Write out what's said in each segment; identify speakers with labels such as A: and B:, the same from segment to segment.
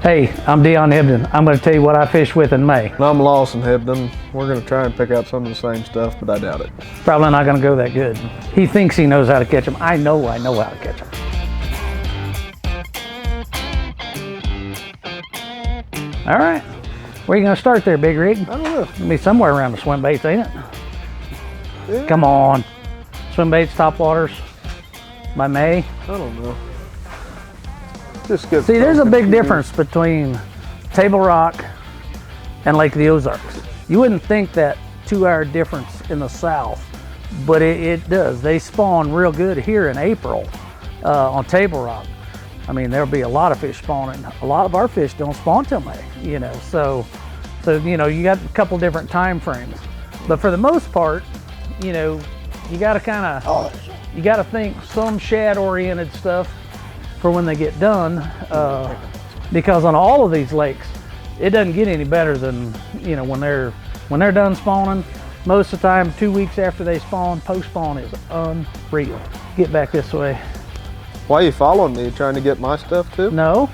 A: Hey, I'm Dion Hibdon. I'm going to tell you what I fish with in May.
B: And I'm Lawson Hibdon. We're going to try and pick out some of the same stuff, but I doubt it.
A: Probably not going to go that good. He thinks he knows how to catch them. I know how to catch them. All right. Where are you going to start there, Big Rig?
B: I don't know.
A: It's going to be somewhere around the swim baits, ain't it?
B: Yeah.
A: Come on. Swim baits, top waters by May.
B: I don't know. Just get
A: See, there's a big difference between Table Rock and Lake of the Ozarks. You wouldn't think that 2-hour difference in the south, but it does. They spawn real good here in April on Table Rock. I mean, there'll be a lot of fish spawning. A lot of our fish don't spawn till May, you know. So you know, you got a couple different time frames. But for the most part, you know, you got to you got to think some shad-oriented stuff for when they get done, because on all of these lakes, it doesn't get any better than, you know, when they're done spawning. Most of the time, 2 weeks after they spawn, post-spawn is unreal. Get back this way.
B: Why are you following me? Trying to get my stuff too?
A: No,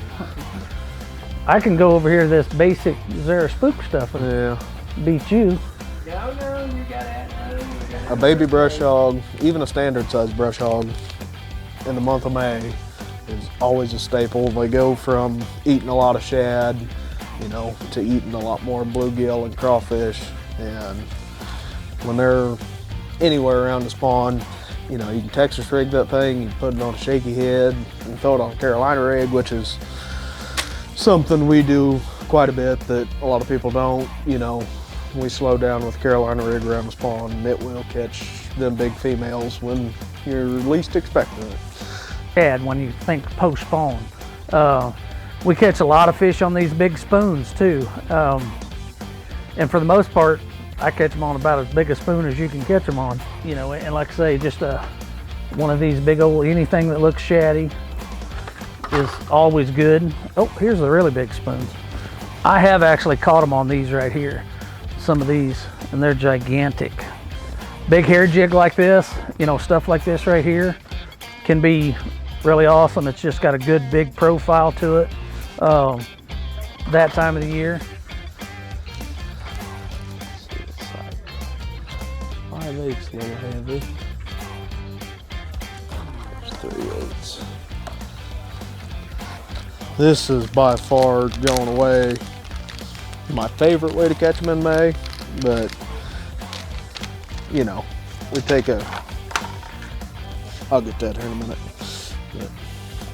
A: I can go over here to this basic Zara spook stuff and beat you.
C: No, you got it.
B: A baby brush hog, even a standard size brush hog in the month of May is always a staple. They go from eating a lot of shad, you know, to eating a lot more bluegill and crawfish. And when they're anywhere around the spawn, you know, you can Texas rig that thing, you can put it on a shaky head and throw it on a Carolina rig, which is something we do quite a bit that a lot of people don't. You know, we slow down with Carolina rig around the spawn and it will catch them big females when you're least expecting it.
A: When you think post-spawn, we catch a lot of fish on these big spoons too, and for the most part I catch them on about as big a spoon as you can catch them on, you know. And like I say, just one of these big old, anything that looks shaddy is always good. Oh, here's the really big spoons. I have actually caught them on these right here, some of these, and they're gigantic. Big hair jig like this, you know, stuff like this right here can be really awesome. It's just got a good big profile to it that time of the year.
B: 5/8's a little heavy. There's 3/8. This is by far going away my favorite way to catch them in May, but you know, we take I'll get that here in a minute. But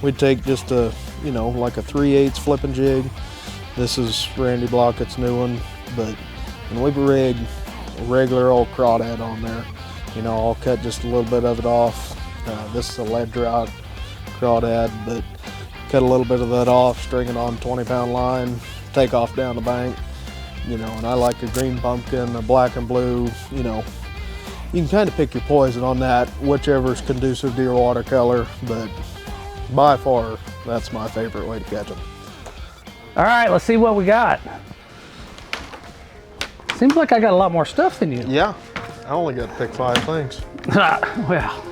B: we take just a, you know, like a 3/8 flipping jig. This is Randy Blockett's new one, but when we rig a regular old crawdad on there, you know, I'll cut just a little bit of it off. This is a lead drought crawdad, but cut a little bit of that off, string it on 20-pound line, take off down the bank, you know. And I like a green pumpkin, a black and blue, you know. You can kind of pick your poison on that, whichever's conducive to your watercolor, but by far, that's my favorite way to catch them.
A: All right, let's see what we got. Seems like I got a lot more stuff than you.
B: Yeah, I only got to pick 5 things.
A: Well,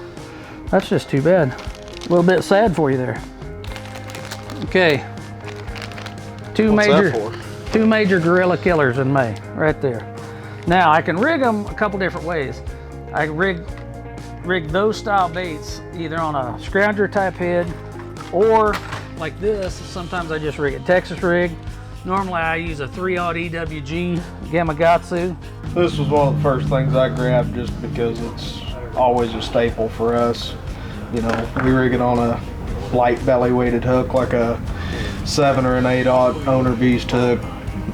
A: that's just too bad. A little bit sad for you there. Okay, two major gorilla killers in May, right there. Now I can rig them a couple different ways. I rig those style baits either on a scrounger type head, or like this, sometimes I just rig a Texas rig. Normally I use a 3/0 EWG Gamakatsu.
B: This was one of the first things I grabbed just because it's always a staple for us. You know, we rig it on a light belly weighted hook, like a 7 or an 8/0 owner beast hook,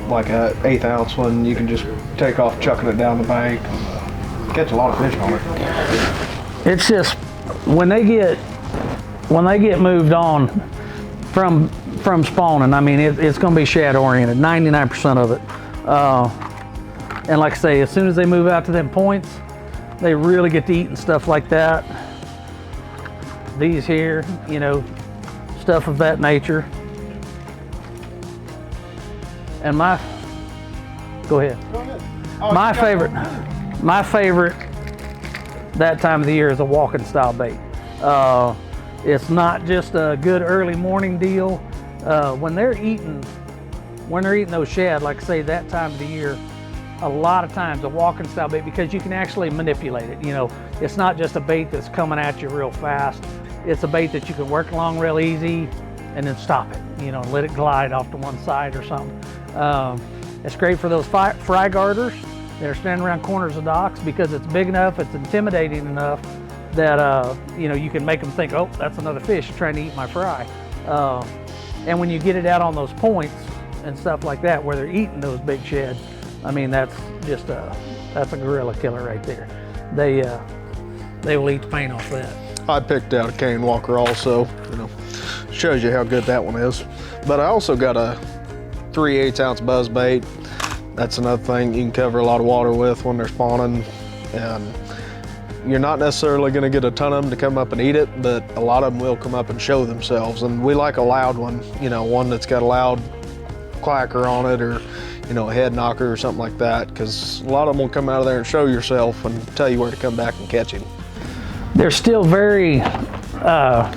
B: like a 1/8 ounce one. You can just take off chucking it down the bank. Catch a lot of fish on it.
A: It's just when they get moved on from spawning, I mean, it's going to be shad oriented, 99% of it. And like I say, as soon as they move out to them points, they really get to eating stuff like that. These here, you know, stuff of that nature. And go ahead. Oh, my favorite that time of the year is a walking style bait. It's not just a good early morning deal. When they're eating when they're eating those shad, like I say, that time of the year, a lot of times a walking style bait, because you can actually manipulate it. You know, it's not just a bait that's coming at you real fast. It's a bait that you can work along real easy and then stop it, you know, let it glide off to one side or something. It's great for those fry garters that are standing around corners of docks, because it's big enough, it's intimidating enough that, you know, you can make them think, oh, that's another fish trying to eat my fry. And when you get it out on those points and stuff like that, where they're eating those big shad, I mean, that's just that's a gorilla killer right there. They will eat the paint off that.
B: I picked out a cane walker also, you know, shows you how good that one is. But I also got a 3/8 ounce buzz bait. That's another thing you can cover a lot of water with when they're spawning. And you're not necessarily gonna get a ton of them to come up and eat it, but a lot of them will come up and show themselves. And we like a loud one, you know, one that's got a loud clacker on it, or, you know, a head knocker or something like that, because a lot of them will come out of there and show yourself and tell you where to come back and catch him.
A: They're still very, I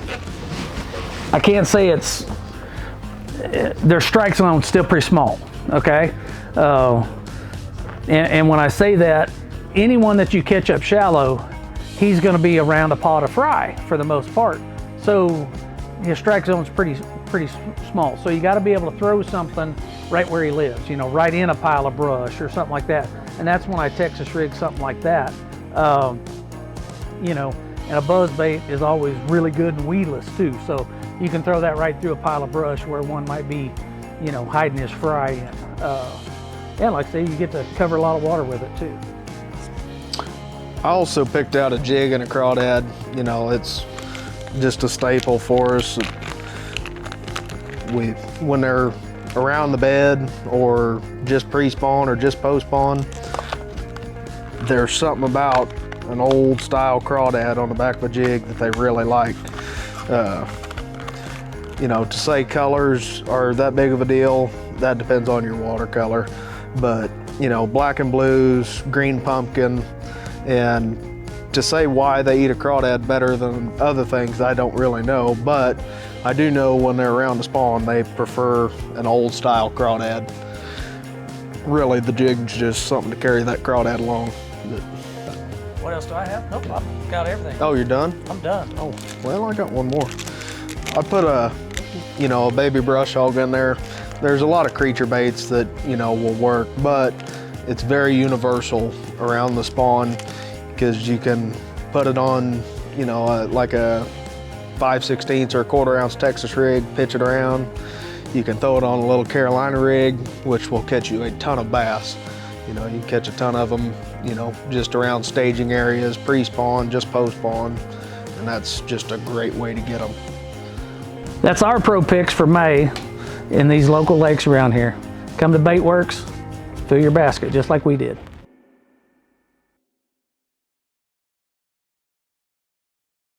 A: can't say it's, their strike zone's still pretty small, okay? And when I say that, anyone that you catch up shallow, he's gonna be around a pot of fry for the most part. So his strike zone's pretty small. So you gotta be able to throw something right where he lives, you know, right in a pile of brush or something like that. And that's when I Texas rig something like that. You know, and a buzz bait is always really good and weedless too. So you can throw that right through a pile of brush where one might be, you know, hiding his fry in. And like I say, you get to cover a lot of water with it too.
B: I also picked out a jig and a crawdad. You know, it's just a staple for us. When they're around the bed or just pre-spawn or just post-spawn, there's something about an old style crawdad on the back of a jig that they really like. You know, to say colors are that big of a deal, that depends on your watercolor. But, you know, black and blues, green pumpkin, and to say why they eat a crawdad better than other things, I don't really know. But I do know when they're around the spawn, they prefer an old style crawdad. Really, the jig's just something to carry that crawdad along.
A: What else do I have? Nope, I've got everything.
B: Oh, you're done?
A: I'm done.
B: Oh, well, I got one more. I put a baby brush hog in there. There's a lot of creature baits that, you know, will work, but it's very universal around the spawn, because you can put it on, you know, like a 5/16 or a 1/4 ounce Texas rig, pitch it around. You can throw it on a little Carolina rig, which will catch you a ton of bass. You know, you can catch a ton of them, you know, just around staging areas, pre-spawn, just post-spawn, and that's just a great way to get them.
A: That's our pro picks for May in these local lakes around here. Come to Baitworks, fill your basket just like we did.